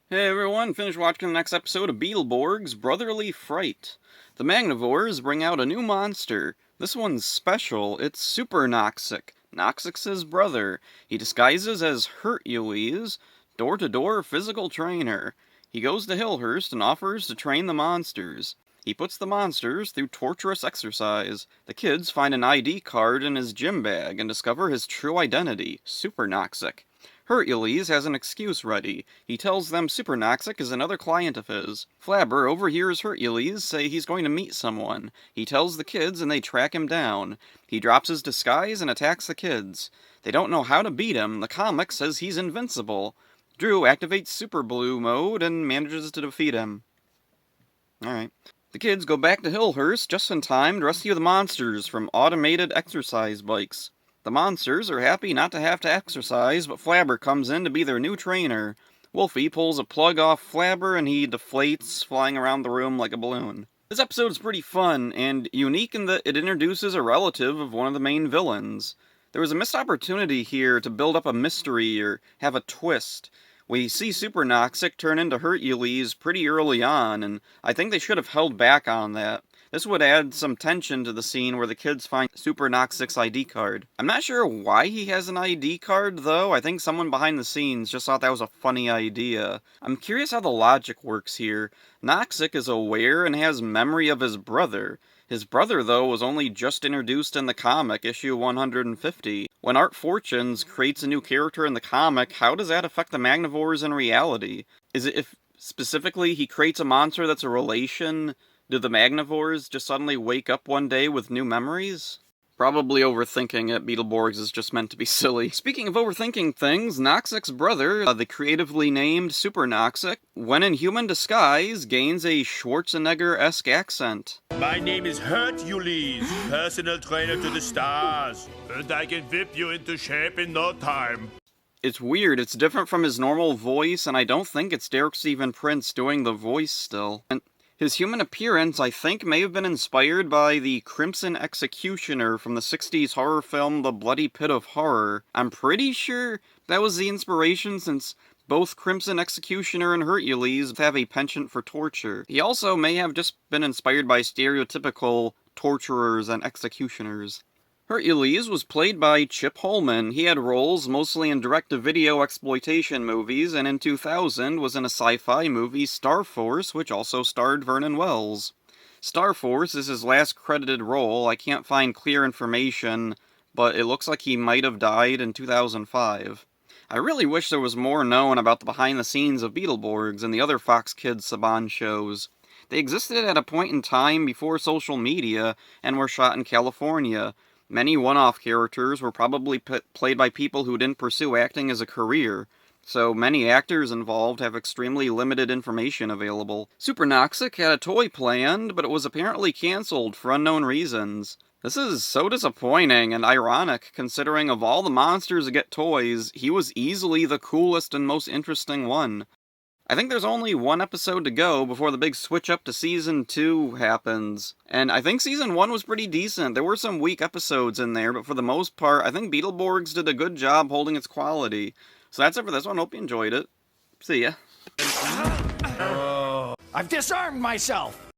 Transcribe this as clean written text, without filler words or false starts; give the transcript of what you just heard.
Hey everyone, finished watching the next episode of Beetleborgs Brotherly Fright. The Magnivores bring out a new monster. This one's special. It's Super Noxic, Noxix's brother. He disguises as Hercules, door-to-door physical trainer. He goes to Hillhurst and offers to train the monsters. He puts the monsters through torturous exercise. The kids find an ID card in his gym bag and discover his true identity, Super Noxic. Hercules has an excuse ready. He tells them Super Noxic is another client of his. Flabber overhears Hercules say he's going to meet someone. He tells the kids and they track him down. He drops his disguise and attacks the kids. They don't know how to beat him. The comic says he's invincible. Drew activates Super Blue mode and manages to defeat him. Alright. The kids go back to Hillhurst just in time to rescue the monsters from automated exercise bikes. The monsters are happy not to have to exercise, but Flabber comes in to be their new trainer. Wolfie pulls a plug off Flabber and he deflates, flying around the room like a balloon. This episode is pretty fun, and unique in that it introduces a relative of one of the main villains. There was a missed opportunity here to build up a mystery or have a twist. We see Super Noxic turn into Hercules pretty early on, and I think they should have held back on that. This would add some tension to the scene where the kids find Super Noxic's ID card. I'm not sure why he has an ID card, though. I think someone behind the scenes just thought that was a funny idea. I'm curious how the logic works here. Noxic is aware and has memory of his brother. His brother, though, was only just introduced in the comic, issue 150. When Art Fortunes creates a new character in the comic, how does that affect the Magnivores in reality? Is it if specifically he creates a monster that's a relation? Do the Magnivores just suddenly wake up one day with new memories? Probably overthinking it. Beetleborgs is just meant to be silly. Speaking of overthinking things, Noxic's brother, the creatively named Super Noxic, when in human disguise, gains a Schwarzenegger-esque accent. My name is Hercules, personal trainer to the stars, and I can whip you into shape in no time. It's weird, it's different from his normal voice, and I don't think it's Derek Stephen Prince doing the voice still. And his human appearance, I think, may have been inspired by the Crimson Executioner from the 60s horror film The Bloody Pit of Horror. I'm pretty sure that was the inspiration, since both Crimson Executioner and Hercules have a penchant for torture. He also may have just been inspired by stereotypical torturers and executioners. Hercules was played by Chip Holman. He had roles mostly in direct-to-video exploitation movies, and in 2000 was in a sci-fi movie, Star Force, which also starred Vernon Wells. Star Force is his last credited role. I can't find clear information, but it looks like he might have died in 2005. I really wish there was more known about the behind-the-scenes of Beetleborgs and the other Fox Kids Saban shows. They existed at a point in time before social media and were shot in California. Many one-off characters were probably played by people who didn't pursue acting as a career, so many actors involved have extremely limited information available. Super Noxic had a toy planned, but it was apparently cancelled for unknown reasons. This is so disappointing and ironic, considering of all the monsters that get toys, he was easily the coolest and most interesting one. I think there's only one episode to go before the big switch up to Season 2 happens. And I think Season 1 was pretty decent. There were some weak episodes in there, but for the most part, I think Beetleborgs did a good job holding its quality. So that's it for this one. Hope you enjoyed it. See ya. I've disarmed myself!